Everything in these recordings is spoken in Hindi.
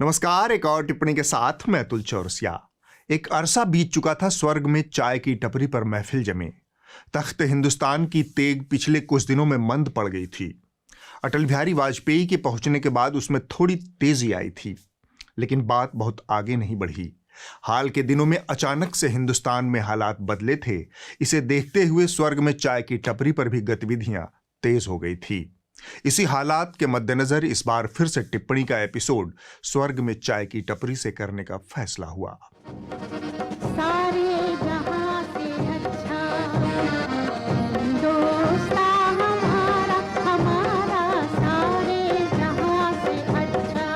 नमस्कार। एक और टिप्पणी के साथ मैं अतुल चौरसिया। एक अरसा बीत चुका था, स्वर्ग में चाय की टपरी पर महफिल जमे। तख्त हिंदुस्तान की तेग पिछले कुछ दिनों में मंद पड़ गई थी। अटल बिहारी वाजपेयी के पहुंचने के बाद उसमें थोड़ी तेजी आई थी, लेकिन बात बहुत आगे नहीं बढ़ी। हाल के दिनों में अचानक से हिंदुस्तान में हालात बदले थे। इसे देखते हुए स्वर्ग में चाय की टपरी पर भी गतिविधियां तेज हो गई थी। इसी हालात के मद्देनजर इस बार फिर से टिप्पणी का एपिसोड स्वर्ग में चाय की टपरी से करने का फैसला हुआ। सारे जहां से अच्छा दोस्ता हमारा सारे जहां से अच्छा।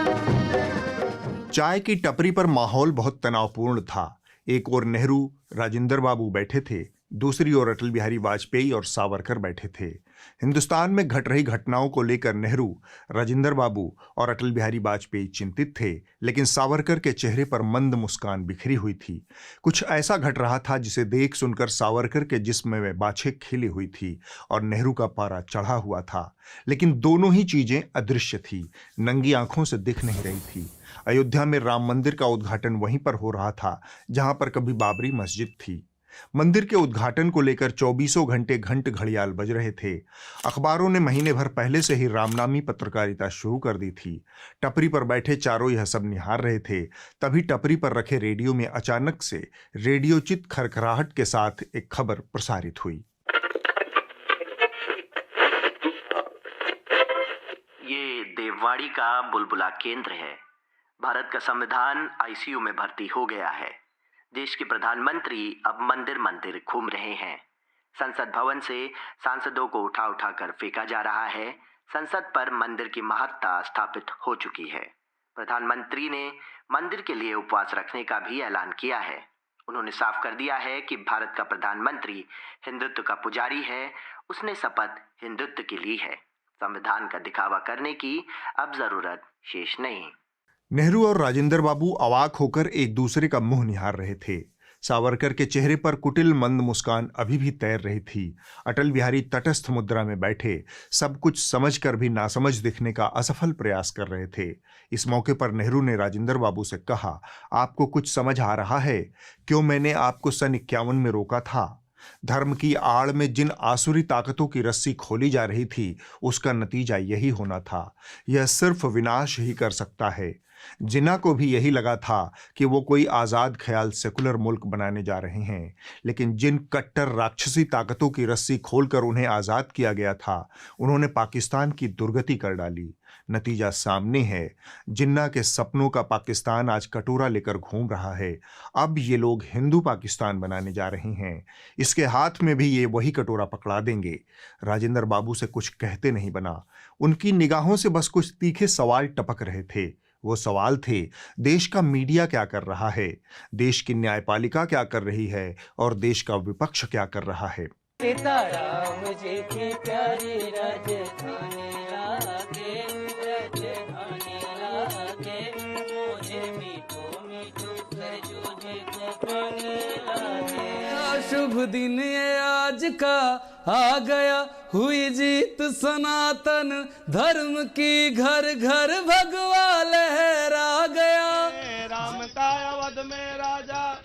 चाय की टपरी पर माहौल बहुत तनावपूर्ण था। एक ओर नेहरू राजेंद्र बाबू बैठे थे, दूसरी ओर अटल बिहारी वाजपेयी और सावरकर बैठे थे। हिंदुस्तान में घट रही घटनाओं को लेकर नेहरू, राजेंद्र बाबू और अटल बिहारी वाजपेयी चिंतित थे, लेकिन सावरकर के चेहरे पर मंद मुस्कान बिखरी हुई थी। कुछ ऐसा घट रहा था जिसे देख सुनकर सावरकर के जिस्म में बाछें खिली हुई थी और नेहरू का पारा चढ़ा हुआ था। लेकिन दोनों ही चीजें अदृश्य थी, नंगी आंखों से दिख नहीं रही थी। अयोध्या में राम मंदिर का उद्घाटन वहीं पर हो रहा था जहां पर कभी बाबरी मस्जिद थी। मंदिर के उद्घाटन को लेकर 24 घंटे घंट घड़ियाल बज रहे थे। अखबारों ने महीने भर पहले से ही रामनामी पत्रकारिता शुरू कर दी थी। टपरी पर बैठे चारों यह सब निहार रहे थे। तभी टपरी पर रखे रेडियो में अचानक से रेडियोचित खरखराहट के साथ एक खबर प्रसारित हुई। ये देववाड़ी का बुलबुला केंद्र है। भारत का संविधान आईसीयू में भर्ती हो गया है। देश के प्रधानमंत्री अब मंदिर मंदिर घूम रहे हैं। संसद भवन से सांसदों को उठा उठा कर फेंका जा रहा है। संसद पर मंदिर की महत्ता स्थापित हो चुकी है। प्रधानमंत्री ने मंदिर के लिए उपवास रखने का भी ऐलान किया है। उन्होंने साफ कर दिया है कि भारत का प्रधानमंत्री हिंदुत्व का पुजारी है। उसने शपथ हिंदुत्व की ली है। संविधान का दिखावा करने की अब जरूरत शेष नहीं। नेहरू और राजेंद्र बाबू अवाक होकर एक दूसरे का मुंह निहार रहे थे। सावरकर के चेहरे पर कुटिल मंद मुस्कान अभी भी तैर रही थी। अटल बिहारी तटस्थ मुद्रा में बैठे, सब कुछ समझकर भी नासमझ दिखने का असफल प्रयास कर रहे थे। इस मौके पर नेहरू ने राजेंद्र बाबू से कहा, आपको कुछ समझ आ रहा है? क्यों मैंने आपको सन 51 में रोका था? धर्म की आड़ में जिन आसुरी ताकतों की रस्सी खोली जा रही थी, उसका नतीजा यही होना था। यह सिर्फ विनाश ही कर सकता है। जिन्ना को भी यही लगा था कि वो कोई आज़ाद ख्याल सेकुलर मुल्क बनाने जा रहे हैं, लेकिन जिन कट्टर राक्षसी ताकतों की रस्सी खोलकर उन्हें आज़ाद किया गया था, उन्होंने पाकिस्तान की दुर्गति कर डाली। नतीजा सामने है। जिन्ना के सपनों का पाकिस्तान आज कटोरा लेकर घूम रहा है। अब ये लोग हिंदू पाकिस्तान बनाने जा रहे हैं। इसके हाथ में भी ये वही कटोरा पकड़ा देंगे। राजेंद्र बाबू से कुछ कहते नहीं बना। उनकी निगाहों से बस कुछ तीखे सवाल टपक रहे थे। वो सवाल थे, देश का मीडिया क्या कर रहा है, देश की न्यायपालिका क्या कर रही है और देश का विपक्ष क्या कर रहा है। सीताराम जी की प्यारी राजधानी लागे, राजधानी लागे, मुझे मीठो मीठो सरजू को पानी लागे। शुभ दिन ये आज का आ गया, हुई जीत सनातन धर्म की, घर घर भगवा लहरा गया। राम का अवध में राजा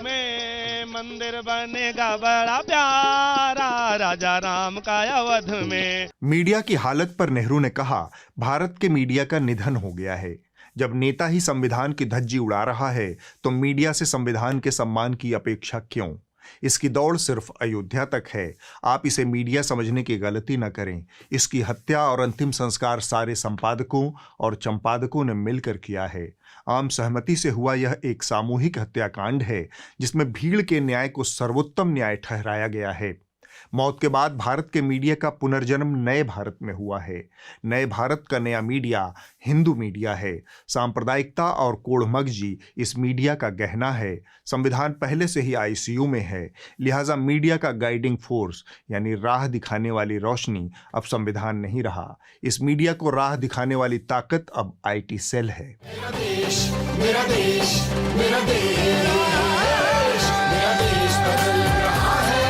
में मंदिर बनेगा बड़ा प्यारा, राजा राम का अवध में। मीडिया की हालत पर नेहरू ने कहा, भारत के मीडिया का निधन हो गया है। जब नेता ही संविधान की धज्जी उड़ा रहा है, तो मीडिया से संविधान के सम्मान की अपेक्षा क्यों? इसकी दौड़ सिर्फ अयोध्या तक है। आप इसे मीडिया समझने की गलती न करें। इसकी हत्या और अंतिम संस्कार सारे संपादकों और चंपादकों ने मिलकर किया है। आम सहमति से हुआ यह एक सामूहिक हत्याकांड है, जिसमें भीड़ के न्याय को सर्वोत्तम न्याय ठहराया गया है। मौत के बाद भारत के मीडिया का पुनर्जन्म नए भारत में हुआ है। नए भारत का नया मीडिया हिंदू मीडिया है। सांप्रदायिकता और कोढ़मगजी इस मीडिया का गहना है। संविधान पहले से ही आईसीयू में है, लिहाजा मीडिया का गाइडिंग फोर्स यानी राह दिखाने वाली रोशनी अब संविधान नहीं रहा। इस मीडिया को राह दिखाने वाली ताकत अब आईटी सेल है। मेरा देश, मेरा देश, मेरा देश, मेरा देश बदल रहा है,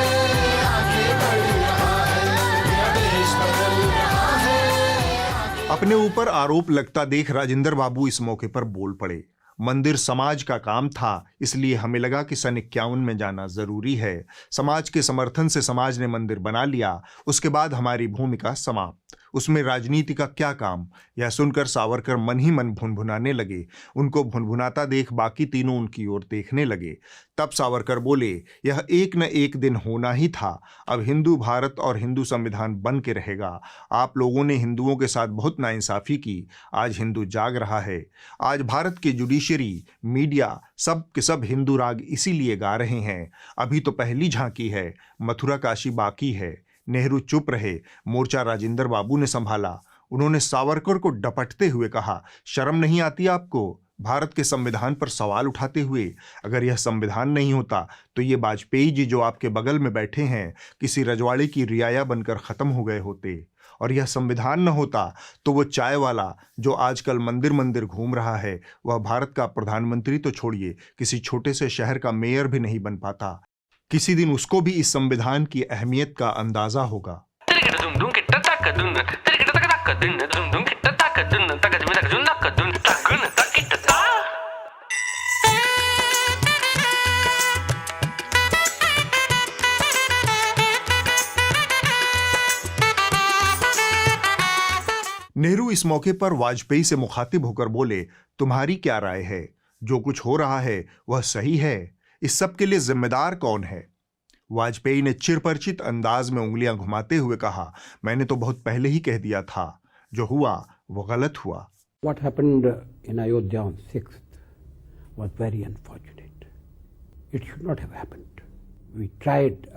आगे बढ़ रहा है, मेरा देश बदल रहा है। अपने ऊपर आरोप लगता देख राजेंद्र बाबू इस मौके पर बोल पड़े। मंदिर समाज का काम था, इसलिए हमें लगा कि सन 51 में जाना जरूरी है। समाज के समर्थन से समाज ने मंदिर बना लिया, उसके बाद हमारी भूमिका समाप्त। उसमें राजनीति का क्या काम? यह सुनकर सावरकर मन ही मन भुनभुनाने लगे। उनको भुनभुनाता देख बाकी तीनों उनकी ओर देखने लगे। तब सावरकर बोले, यह एक न एक दिन होना ही था। अब हिंदू भारत और हिंदू संविधान बन के रहेगा। आप लोगों ने हिंदुओं के साथ बहुत नाइंसाफी की। आज हिंदू जाग रहा है। आज भारत के जुडिशरी, मीडिया सब के सब हिंदू राग इसीलिए गा रहे हैं। अभी तो पहली झांकी है, मथुरा काशी बाकी है। नेहरू चुप रहे। मोर्चा राजेंद्र बाबू ने संभाला। उन्होंने सावरकर को डपटते हुए कहा, शर्म नहीं आती आपको भारत के संविधान पर सवाल उठाते हुए? अगर यह संविधान नहीं होता तो ये वाजपेयी जी जो आपके बगल में बैठे हैं किसी रजवाड़े की रियाया बनकर खत्म हो गए होते। और यह संविधान न होता तो वो चाय वाला जो आजकल मंदिर मंदिर घूम रहा है, वह भारत का प्रधानमंत्री तो छोड़िए, किसी छोटे से शहर का मेयर भी नहीं बन पाता। किसी दिन उसको भी इस संविधान की अहमियत का अंदाजा होगा। नेहरू इस मौके पर वाजपेयी से मुखातिब होकर बोले, तुम्हारी क्या राय है? जो कुछ हो रहा है वह सही है? इस सब के लिए जिम्मेदार कौन है? वाजपेयी ने चिरपरिचित अंदाज में उंगलियां घुमाते हुए कहा, मैंने तो बहुत पहले ही कह दिया था, जो हुआ वो गलत हुआ। What happened in Ayodhya on 6th was very unfortunate. It should not have happened. We tried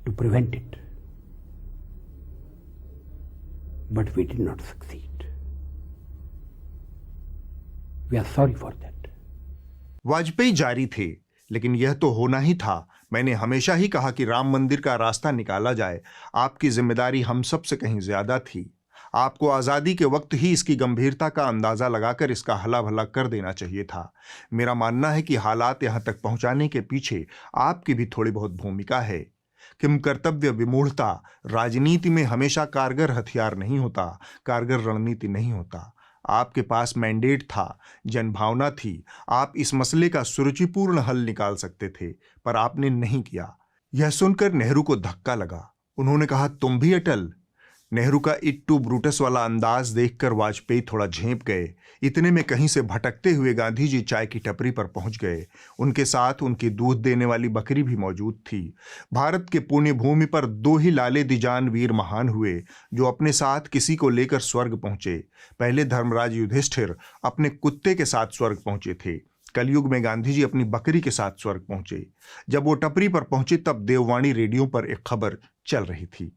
to prevent it, but we did not succeed. We are sorry for that. Vajpayee जारी थे, लेकिन यह तो होना ही था। मैंने हमेशा ही कहा कि राम मंदिर का रास्ता निकाला जाए। आपकी जिम्मेदारी हम सब से कहीं ज्यादा थी। आपको आज़ादी के वक्त ही इसकी गंभीरता का अंदाजा लगाकर इसका हला भला कर देना चाहिए था। मेरा मानना है कि हालात यहां तक पहुंचाने के पीछे आपकी भी थोड़ी बहुत भूमिका है। किम कर्तव्य विमूढ़ता राजनीति में हमेशा कारगर हथियार नहीं होता, कारगर रणनीति नहीं होता। आपके पास मैंडेट था, जनभावना थी, आप इस मसले का सुरुचिपूर्ण हल निकाल सकते थे, पर आपने नहीं किया। यह सुनकर नेहरू को धक्का लगा। उन्होंने कहा, तुम भी अटल? नेहरू का इट्टू ब्रूटस वाला अंदाज देखकर वाजपेयी थोड़ा झेंप गए। इतने में कहीं से भटकते हुए गांधी जी चाय की टपरी पर पहुंच गए। उनके साथ उनकी दूध देने वाली बकरी भी मौजूद थी। भारत के पुण्य भूमि पर दो ही लाले दिजान वीर महान हुए जो अपने साथ किसी को लेकर स्वर्ग पहुंचे। पहले धर्मराज युधिष्ठिर अपने कुत्ते के साथ स्वर्ग पहुंचे थे। कलयुग में गांधी जी अपनी बकरी के साथ स्वर्ग पहुंचे। जब वो टपरी पर पहुंचे तब देववाणी रेडियो पर एक खबर चल रही थी।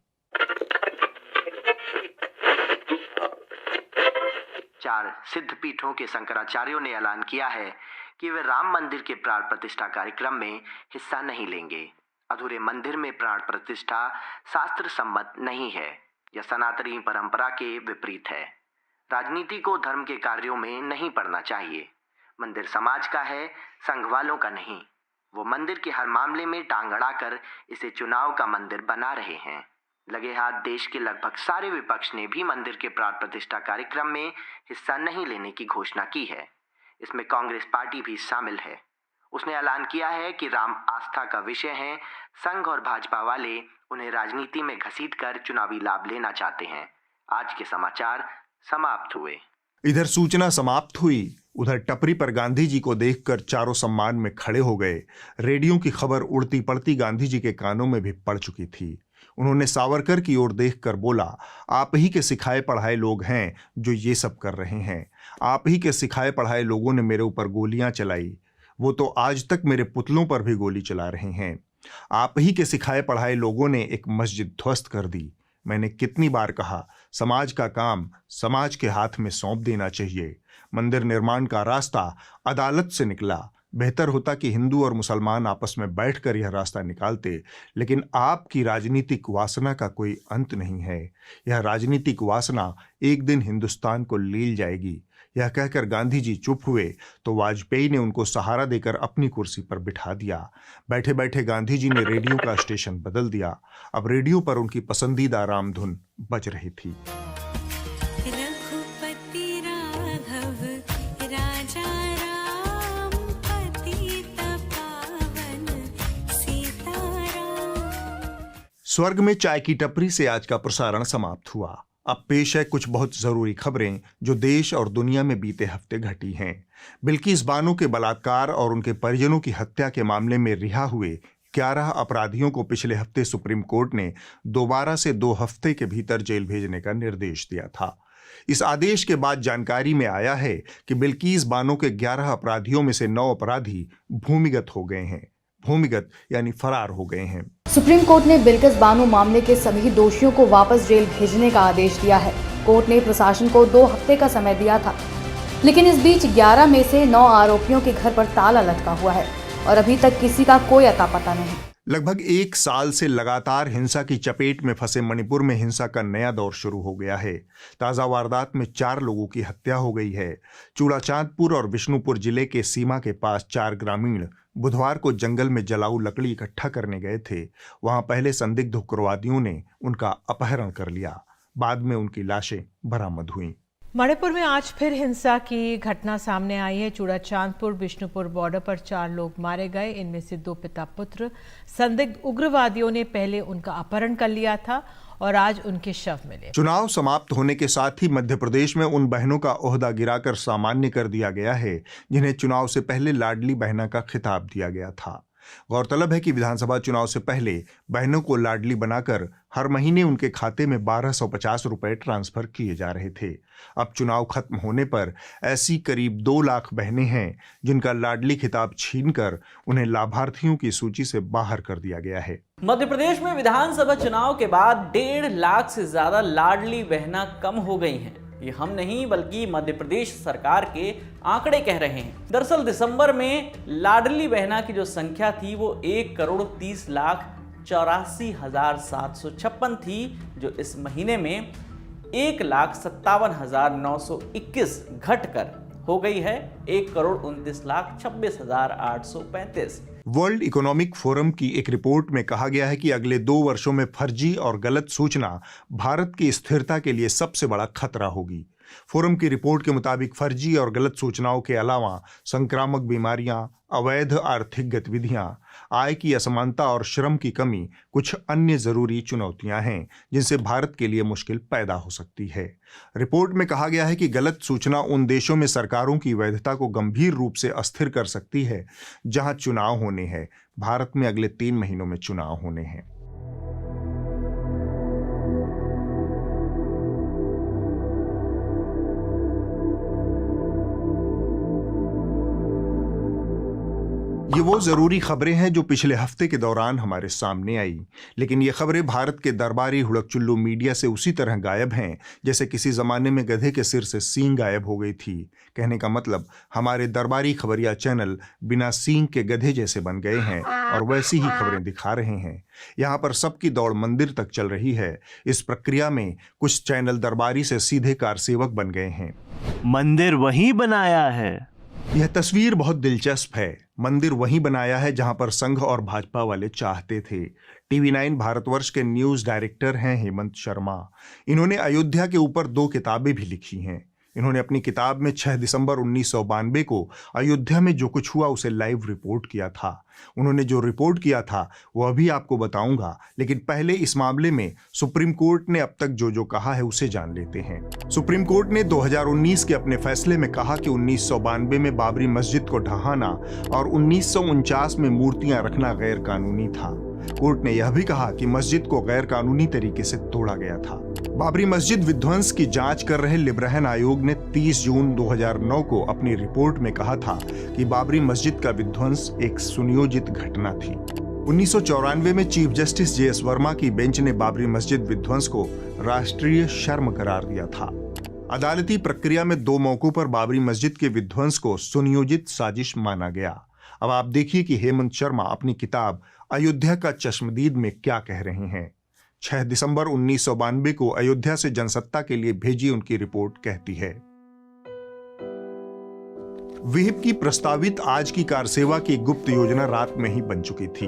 4 सिद्ध पीठों के शंकराचार्यों ने ऐलान किया है कि वे राम मंदिर के प्राण प्रतिष्ठा कार्यक्रम में हिस्सा नहीं लेंगे। अधूरे मंदिर में प्राण प्रतिष्ठा शास्त्र सम्मत नहीं है। यह सनातनी परंपरा के विपरीत है। राजनीति को धर्म के कार्यों में नहीं पड़ना चाहिए। मंदिर समाज का है, संघ वालों का नहीं। वो मंदिर के हर मामले में टांग अड़ाकर इसे चुनाव का मंदिर बना रहे हैं। लगे हाथ देश के लगभग सारे विपक्ष ने भी मंदिर के प्राण प्रतिष्ठा कार्यक्रम में हिस्सा नहीं लेने की घोषणा की है। इसमें कांग्रेस पार्टी भी शामिल है। उसने ऐलान किया है कि राम आस्था का विषय है। संघ और भाजपा वाले उन्हें राजनीति में घसीटकर चुनावी लाभ लेना चाहते हैं। आज के समाचार समाप्त हुए। इधर सूचना समाप्त हुई, उधर टपरी पर गांधी जी को देखकर चारों सम्मान में खड़े हो गए। रेडियो की खबर उड़ती पड़ती गांधी जी के कानों में भी पड़ चुकी थी। उन्होंने सावरकर की ओर देखकर बोला, आप ही के सिखाए पढ़ाए लोग हैं जो ये सब कर रहे हैं। आप ही के सिखाए पढ़ाए लोगों ने मेरे ऊपर गोलियां चलाई। वो तो आज तक मेरे पुतलों पर भी गोली चला रहे हैं। आप ही के सिखाए पढ़ाए लोगों ने एक मस्जिद ध्वस्त कर दी। मैंने कितनी बार कहा, समाज का काम समाज के हाथ में सौंप देना चाहिए। मंदिर निर्माण का रास्ता अदालत से निकला। बेहतर होता कि हिंदू और मुसलमान आपस में बैठकर यह रास्ता निकालते, लेकिन आपकी राजनीतिक वासना का कोई अंत नहीं है। यह राजनीतिक वासना एक दिन हिंदुस्तान को लील जाएगी। यह कहकर गांधी जी चुप हुए तो वाजपेयी ने उनको सहारा देकर अपनी कुर्सी पर बिठा दिया। बैठे बैठे गांधी जी ने रेडियो का स्टेशन बदल दिया। अब रेडियो पर उनकी पसंदीदा राम धुन बज रही थी। स्वर्ग में चाय की टपरी से आज का प्रसारण समाप्त हुआ। अब पेश है कुछ बहुत जरूरी खबरें जो देश और दुनिया में बीते हफ्ते घटी हैं। बिल्किस बानो के बलात्कार और उनके परिजनों की हत्या के मामले में रिहा हुए 11 अपराधियों को पिछले हफ्ते सुप्रीम कोर्ट ने दोबारा से 2 हफ्ते के भीतर जेल भेजने का निर्देश दिया था। इस आदेश के बाद जानकारी में आया है कि बिल्किस बानो के 11 अपराधियों में से 9 अपराधी भूमिगत हो गए हैं। भूमिगत यानी फरार हो गए हैं। सुप्रीम कोर्ट ने बिल्किस बानो मामले के सभी दोषियों को वापस जेल भेजने का आदेश दिया है। कोर्ट ने प्रशासन को 2 हफ्ते का समय दिया था, लेकिन इस बीच 11 में से 9 आरोपियों के घर पर ताला लटका हुआ है और अभी तक किसी का कोई अता पता नहीं। लगभग 1 साल से लगातार हिंसा की चपेट में फंसे मणिपुर में हिंसा का नया दौर शुरू हो गया है। ताजा वारदात में 4 लोगों की हत्या हो गई है। चूड़ाचांदपुर और विष्णुपुर जिले के सीमा के पास 4 ग्रामीण बुधवार को जंगल में जलाऊ लकड़ी इकट्ठा करने गए थे। वहां पहले संदिग्ध उग्रवादियों ने उनका अपहरण कर लिया। बाद में उनकी लाशें बरामद हुईं। मणिपुर में आज फिर हिंसा की घटना सामने आई है। चूड़ाचांदपुर बिष्णुपुर बॉर्डर पर 4 लोग मारे गए। इनमें से 2 पिता पुत्र। संदिग्ध उग्रवादियों ने पहले उनका अपहरण कर लिया था और आज उनके शव मिले। चुनाव समाप्त होने के साथ ही मध्य प्रदेश में उन बहनों का ओहदा गिराकर सामान्य कर दिया गया है जिन्हें चुनाव से पहले लाडली बहना का खिताब दिया गया था। गौरतलब है कि विधानसभा चुनाव से पहले बहनों को लाडली बनाकर हर महीने उनके खाते में 1250 रुपए ट्रांसफर किए जा रहे थे। अब चुनाव खत्म होने पर ऐसी करीब 2 लाख बहनें हैं जिनका लाडली खिताब छीनकर उन्हें लाभार्थियों की सूची से बाहर कर दिया गया है। मध्य प्रदेश में विधानसभा चुनाव के बाद 1.5 लाख से ज्यादा लाडली बहना कम हो गई हैं। ये हम नहीं बल्कि मध्य प्रदेश सरकार के आंकड़े कह रहे हैं। दरअसल दिसंबर में लाडली बहना की जो संख्या थी वो 1,30,84,756 थी, जो इस महीने में 1,57,921 घटकर हो गई है 1,29,26,835। वर्ल्ड इकोनॉमिक फोरम की एक रिपोर्ट में कहा गया है कि अगले 2 वर्षों में फर्जी और गलत सूचना भारत की स्थिरता के लिए सबसे बड़ा खतरा होगी। फोरम की रिपोर्ट के मुताबिक फर्जी और गलत सूचनाओं के अलावा संक्रामक बीमारियां, अवैध आर्थिक गतिविधियां, आय की असमानता और श्रम की कमी कुछ अन्य जरूरी चुनौतियां हैं जिनसे भारत के लिए मुश्किल पैदा हो सकती है। रिपोर्ट में कहा गया है कि गलत सूचना उन देशों में सरकारों की वैधता को गंभीर रूप से अस्थिर कर सकती है जहां चुनाव होने हैं। भारत में अगले 3 महीनों में चुनाव होने हैं। ये वो जरूरी खबरें हैं जो पिछले हफ्ते के दौरान हमारे सामने आई, लेकिन ये खबरें भारत के दरबारी हुड़कचुल्लू मीडिया से उसी तरह गायब हैं जैसे किसी जमाने में गधे के सिर से सींग गायब हो गई थी। कहने का मतलब हमारे दरबारी खबरिया चैनल बिना सींग के गधे जैसे बन गए हैं और वैसी ही खबरें दिखा रहे हैं। यहाँ पर सबकी दौड़ मंदिर तक चल रही है। इस प्रक्रिया में कुछ चैनल दरबारी से सीधे कारसेवक बन गए हैं। मंदिर वही बनाया है। यह तस्वीर बहुत दिलचस्प है। मंदिर वहीं बनाया है जहां पर संघ और भाजपा वाले चाहते थे। TV9 भारतवर्ष के न्यूज डायरेक्टर हैं हेमंत शर्मा। इन्होंने अयोध्या के ऊपर 2 किताबें भी लिखी हैं। इन्होंने अपनी किताब में 6 दिसंबर 1992 को अयोध्या में जो कुछ हुआ उसे लाइव रिपोर्ट किया था। उन्होंने जो रिपोर्ट किया था वो अभी आपको बताऊंगा, लेकिन पहले इस मामले में सुप्रीम कोर्ट ने अब तक जो कहा है उसे जान लेते हैं। सुप्रीम कोर्ट ने 2019 के अपने फैसले में कहा कि 1992 में बाबरी मस्जिद को ढहाना और 1949 में मूर्तियां रखना गैर कानूनी था। कोर्ट ने यह भी कहा कि मस्जिद को गैर कानूनी तरीके से तोड़ा गया था। बाबरी मस्जिद विध्वंस की जांच कर रहे लिब्रेहन आयोग ने 30 जून 2009 को अपनी रिपोर्ट में कहा था कि बाबरी मस्जिद का विध्वंस एक सुनियोजित घटना थी। 1994 में चीफ जस्टिस JS वर्मा की बेंच ने बाबरी मस्जिद विध्वंस को राष्ट्रीय शर्म करार दिया था। अदालती प्रक्रिया में 2 मौकों पर बाबरी मस्जिद के विध्वंस को सुनियोजित साजिश माना गया। अब आप देखिए कि हेमंत शर्मा अपनी किताब अयोध्या का चश्मदीद में क्या कह रहे हैं। 6 दिसंबर 1992 को अयोध्या से जनसत्ता के लिए भेजी उनकी रिपोर्ट कहती है, विहिप की प्रस्तावित आज की कारसेवा की गुप्त योजना रात में ही बन चुकी थी।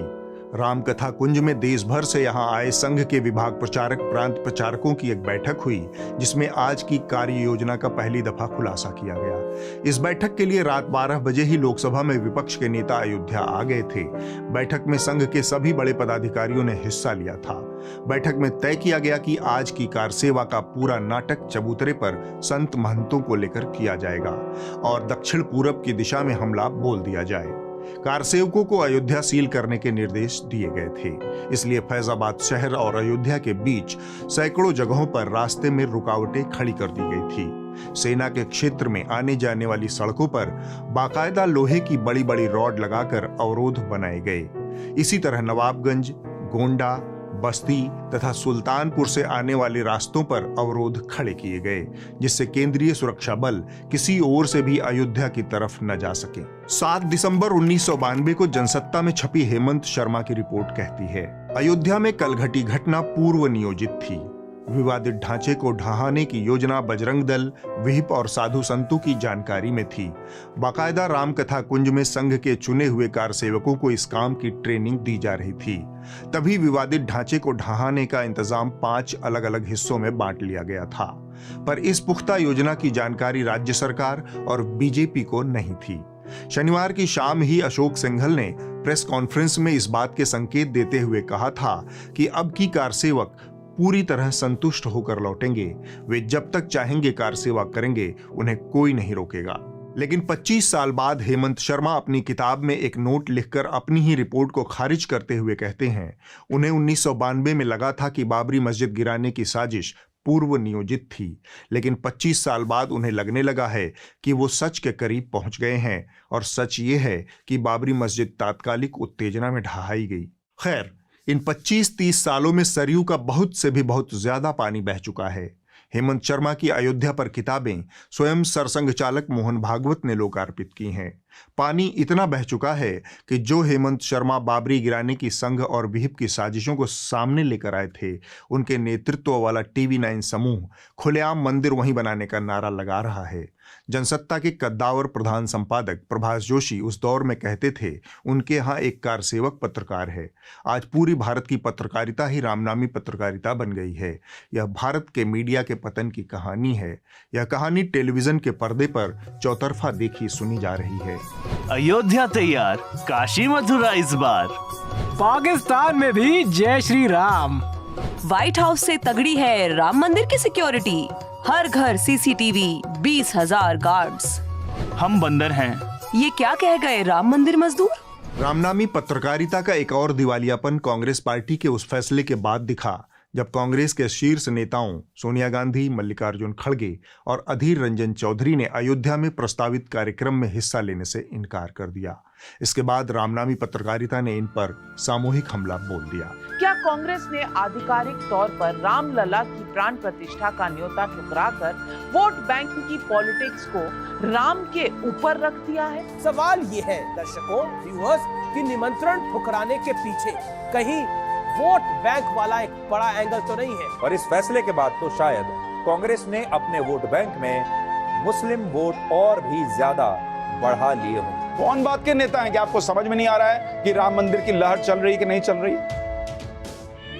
रामकथा कुंज में देश भर से यहां आए संघ के विभाग प्रचारक प्रांत प्रचारकों की एक बैठक हुई, जिसमें आज की कार्य योजना का पहली दफा खुलासा किया गया। इस बैठक के लिए रात 12 बजे ही लोकसभा में विपक्ष के नेता अयोध्या आ गए थे। बैठक में संघ के सभी बड़े पदाधिकारियों ने हिस्सा लिया था। बैठक में तय किया गया कि आज की कार सेवा का पूरा नाटक चबूतरे पर संत महंतों को लेकर किया जाएगा और दक्षिण पूरब की दिशा में हमला बोल दिया जाए। कार सेवकों को अयोध्या सील करने के निर्देश दिए गए थे, इसलिए फैजाबाद शहर और अयोध्या के बीच सैकड़ों जगहों पर रास्ते में रुकावटें खड़ी कर दी गई थी। सेना के क्षेत्र में आने जाने वाली सड़कों पर बाकायदा लोहे की बड़ी बड़ी रॉड लगाकर अवरोध बनाए गए। इसी तरह नवाबगंज, गोंडा, बस्ती तथा सुल्तानपुर से आने वाले रास्तों पर अवरोध खड़े किए गए, जिससे केंद्रीय सुरक्षा बल किसी ओर से भी अयोध्या की तरफ न जा सके। 7 दिसंबर 1992 को जनसत्ता में छपी हेमंत शर्मा की रिपोर्ट कहती है, अयोध्या में कल घटी घटना पूर्व नियोजित थी। विवादित ढांचे को ढहाने की योजना बजरंग दल, विहिप और साधु संतों की जानकारी में थी। बाकायदा रामकथा कुंज में संघ के चुने हुए कार सेवकों को इस काम की ट्रेनिंग दी जा रही थी। तभी विवादित ढांचे को ढहाने का इंतजाम 5 अलग अलग हिस्सों में बांट लिया गया था, पर इस पुख्ता योजना की जानकारी राज्य सरकार और बीजेपी को नहीं थी। शनिवार की शाम ही अशोक सिंघल ने प्रेस कॉन्फ्रेंस में इस बात के संकेत देते हुए कहा था कि अब की कार सेवक पूरी तरह संतुष्ट होकर लौटेंगे। वे जब तक चाहेंगे कार सेवा करेंगे, उन्हें कोई नहीं रोकेगा। लेकिन 25 साल बाद हेमंत शर्मा अपनी किताब में एक नोट लिखकर अपनी ही रिपोर्ट को खारिज करते हुए कहते हैं, उन्हें 1992 में लगा था कि बाबरी मस्जिद गिराने की साजिश पूर्व नियोजित थी, लेकिन 25 साल बाद उन्हें लगने लगा है कि वो सच के करीब पहुंच गए हैं और सच ये है कि बाबरी मस्जिद तात्कालिक उत्तेजना में ढहाई गई। खैर, इन 25-30 सालों में सरयू का बहुत से भी बहुत ज्यादा पानी बह चुका है। हेमंत शर्मा की अयोध्या पर किताबें स्वयं सरसंघ चालक मोहन भागवत ने लोकार्पित की हैं। पानी इतना बह चुका है कि जो हेमंत शर्मा बाबरी गिराने की संघ और विहिप की साजिशों को सामने लेकर आए थे, उनके नेतृत्व वाला TV9 समूह खुलेआम मंदिर वहीं बनाने का नारा लगा रहा है। जनसत्ता के कद्दावर प्रधान संपादक प्रभाष जोशी उस दौर में कहते थे, उनके यहाँ एक कार सेवक पत्रकार है। आज पूरी भारत की पत्रकारिता ही रामनामी पत्रकारिता बन गई है। यह भारत के मीडिया के पतन की कहानी है। यह कहानी टेलीविजन के पर्दे पर चौतरफा देखी सुनी जा रही है। अयोध्या तैयार, काशी मथुरा इस बार। पाकिस्तान में भी जय श्री राम। व्हाइट हाउस से तगड़ी है राम मंदिर की सिक्योरिटी। हर घर CCTV, 20,000 गार्ड्स। हम बंदर हैं। ये क्या कह गए राम मंदिर मजदूर? रामनामी पत्रकारिता का एक और दिवालियापन कांग्रेस पार्टी के उस फैसले के बाद दिखा जब कांग्रेस के शीर्ष नेताओं सोनिया गांधी, मल्लिकार्जुन खड़गे और अधीर रंजन चौधरी ने अयोध्या में प्रस्तावित कार्यक्रम में हिस्सा लेने से इनकार कर दिया। इसके बाद रामनामी पत्रकारिता ने इन पर सामूहिक हमला बोल दिया। क्या कांग्रेस ने आधिकारिक तौर पर रामलला की प्राण प्रतिष्ठा का न्योता ठुकराकर वोट बैंक की पॉलिटिक्स को राम के ऊपर रख दिया है? सवाल ये है दर्शकों, व्यूअर्स, कि निमंत्रण ठुकराने के पीछे कहीं वोट बैंक वाला एक बड़ा एंगल तो नहीं है? और इस फैसले के बाद तो शायद कांग्रेस ने अपने वोट बैंक में मुस्लिम वोट और भी ज्यादा बढ़ा लिए हों। कौन बात के नेता हैं कि आपको समझ में नहीं आ रहा है कि राम मंदिर की लहर चल रही कि नहीं चल रही?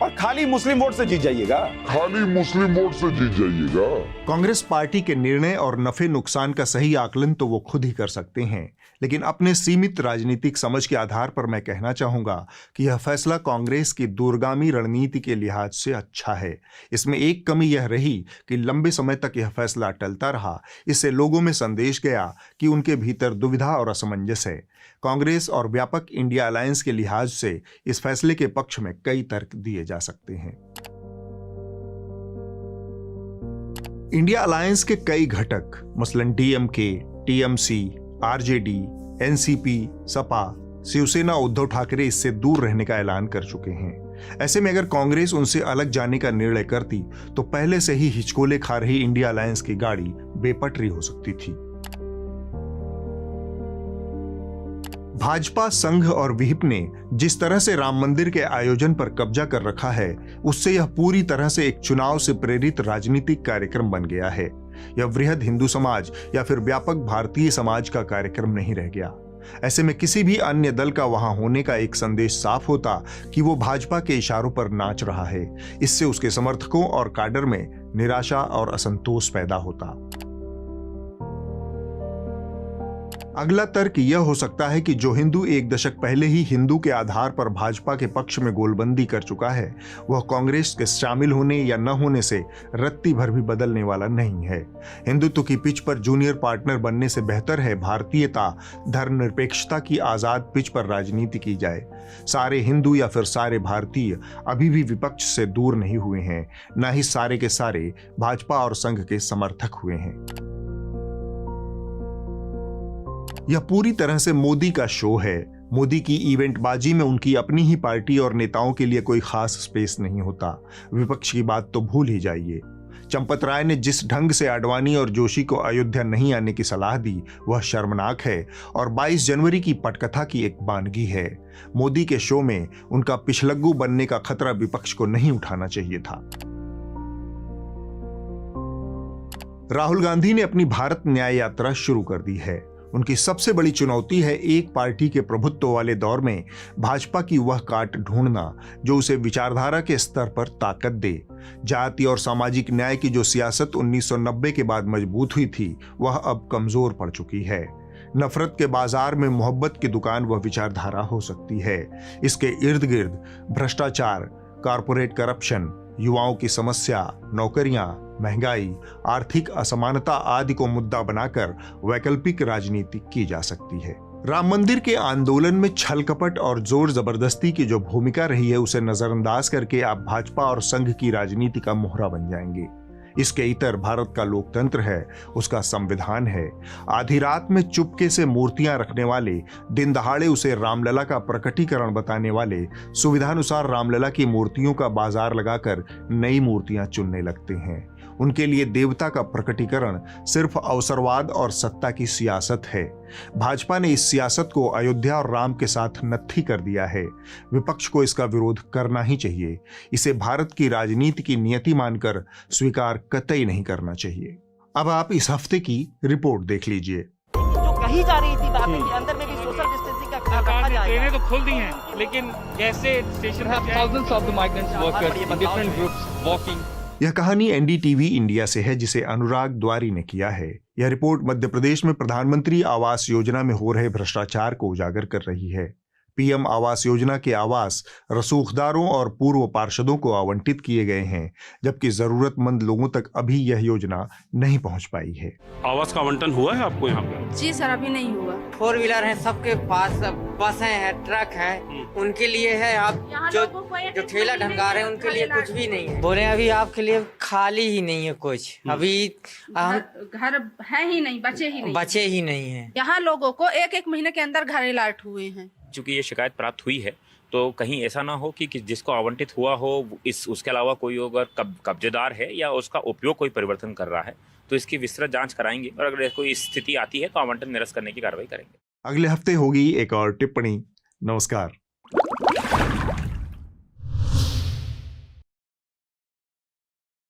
और खाली मुस्लिम वोट से जीत जाइएगा, खाली मुस्लिम वोट से जीत जाइएगा। कांग्रेस पार्टी के निर्णय और नफे नुकसान का सही आकलन तो वो खुद ही कर सकते हैं, लेकिन अपने सीमित राजनीतिक समझ के आधार पर मैं कहना चाहूंगा कि यह फैसला कांग्रेस की दूरगामी रणनीति के लिहाज से अच्छा है। इसमें एक कमी यह रही कि लंबे समय तक यह फैसला टलता रहा। इससे लोगों में संदेश गया कि उनके भीतर दुविधा और असमंजस है। कांग्रेस और व्यापक इंडिया अलायंस के लिहाज से इस फैसले के पक्ष में कई तर्क दिए जा सकते हैं। इंडिया अलायंस के कई घटक मसलन DMK, TMC, RJD, NCP, Sapa, Shiv Sena, Uddhav Thackeray इससे दूर रहने का ऐलान कर चुके हैं। ऐसे में अगर कांग्रेस उनसे अलग जाने का निर्णय करती तो पहले से ही हिचकोले खा रही इंडिया अलायंस की गाड़ी बेपटरी हो सकती थी। भाजपा, संघ और विहिप ने जिस तरह से राम मंदिर के आयोजन पर कब्जा कर रखा है, उससे यह पूरी तरह से एक चुनाव से प्रेरित राजनीतिक कार्यक्रम बन गया है। यह वृहद हिंदू समाज या फिर व्यापक भारतीय समाज का कार्यक्रम नहीं रह गया। ऐसे में किसी भी अन्य दल का वहां होने का एक संदेश साफ होता कि वो भाजपा के इशारों पर नाच रहा है। इससे उसके समर्थकों और काडर में निराशा और असंतोष पैदा होता। अगला तर्क यह हो सकता है कि जो हिंदू एक दशक पहले ही हिंदू के आधार पर भाजपा के पक्ष में गोलबंदी कर चुका है, वह कांग्रेस के शामिल होने या न होने से रत्ती भर भी बदलने वाला नहीं है। हिंदुत्व की पिच पर जूनियर पार्टनर बनने से बेहतर है भारतीयता, धर्मनिरपेक्षता की आजाद पिच पर राजनीति की जाए। सारे हिंदू या फिर सारे भारतीय अभी भी विपक्ष से दूर नहीं हुए हैं, न ही सारे के सारे भाजपा और संघ के समर्थक हुए हैं। यह पूरी तरह से मोदी का शो है। मोदी की इवेंटबाजी में उनकी अपनी ही पार्टी और नेताओं के लिए कोई खास स्पेस नहीं होता। विपक्ष की बात तो भूल ही जाइए। चंपत राय ने जिस ढंग से आडवाणी और जोशी को अयोध्या नहीं आने की सलाह दी, वह शर्मनाक है और 22 जनवरी की पटकथा की एक बानगी है। मोदी के शो में उनका पिछलग्गू बनने का खतरा विपक्ष को नहीं उठाना चाहिए था। राहुल गांधी ने अपनी भारत न्याय यात्रा शुरू कर दी है। उनकी सबसे बड़ी चुनौती है एक पार्टी के प्रभुत्व वाले दौर में भाजपा की वह काट ढूंढना जो उसे विचारधारा के स्तर पर ताकत दे। जाति और सामाजिक न्याय की जो सियासत 1990 के बाद मजबूत हुई थी, वह अब कमजोर पड़ चुकी है। नफरत के बाजार में मोहब्बत की दुकान वह विचारधारा हो सकती है। इसके इर्द गिर्द भ्रष्टाचार, कारपोरेट करप्शन, युवाओं की समस्या, नौकरियां, महंगाई, आर्थिक असमानता आदि को मुद्दा बनाकर वैकल्पिक राजनीति की जा सकती है। राम मंदिर के आंदोलन में छल कपट और जोर जबरदस्ती की जो भूमिका रही है, उसे नजरअंदाज करके आप भाजपा और संघ की राजनीति का मोहरा बन जाएंगे। इसके इतर भारत का लोकतंत्र है, उसका संविधान है। आधी रात में चुपके से मूर्तियां रखने वाले, दिन दहाड़े उसे रामलला का प्रकटीकरण बताने वाले, सुविधानुसार रामलला की मूर्तियों का बाजार लगाकर नई मूर्तियां चुनने लगते हैं। उनके लिए देवता का प्रकटीकरण सिर्फ अवसरवाद और सत्ता की सियासत है। भाजपा ने इस सियासत को अयोध्या और राम के साथ नत्थी कर दिया है। विपक्ष को इसका विरोध करना ही चाहिए। इसे भारत की राजनीति की नियति मानकर स्वीकार कतई नहीं करना चाहिए। अब आप इस हफ्ते की रिपोर्ट देख लीजिए। जो कही जा रही थी बातें कि अंदर में भी सोशल डिस्टेंसिंग का ख्याल रखा जाएगा। ट्रेनें तो खुल दी हैं, लेकिन कैसे स्टेशन पर thousands of the migrants workers in different groups walking। यह कहानी एनडीटीवी इंडिया से है, जिसे अनुराग द्वारी ने किया है। यह रिपोर्ट मध्य प्रदेश में प्रधानमंत्री आवास योजना में हो रहे भ्रष्टाचार को उजागर कर रही है। पीएम आवास योजना के आवास रसूखदारों और पूर्व पार्षदों को आवंटित किए गए हैं, जबकि जरूरतमंद लोगों तक अभी यह योजना नहीं पहुंच पाई है। आवास का आवंटन हुआ है आपको यहाँ पे? जी सर, अभी नहीं हुआ। 4 व्हीलर है, सबके पास बसें हैं, ट्रक है, उनके लिए है। आप जो ठेला ढंगा रहे हैं उनके लिए कुछ भी नहीं है। बोले अभी आपके लिए खाली ही नहीं है कुछ। अभी घर है ही नहीं, बचे ही नहीं है। यहाँ लोगों को 1-1 महीने के अंदर घर अलॉट हुए हैं। चूंकि ये शिकायत प्राप्त हुई है, तो कहीं ऐसा ना हो कि जिसको आवंटित हुआ हो उसके अलावा कोई अगर कब्जेदार है या उसका उपयोग कोई परिवर्तन कर रहा है, तो इसकी विस्तृत जांच कराएंगे और अगर कोई स्थिति आती है तो आवंटन निरस्त करने की कार्रवाई करेंगे। अगले हफ्ते होगी एक और टिप्पणी। नमस्कार।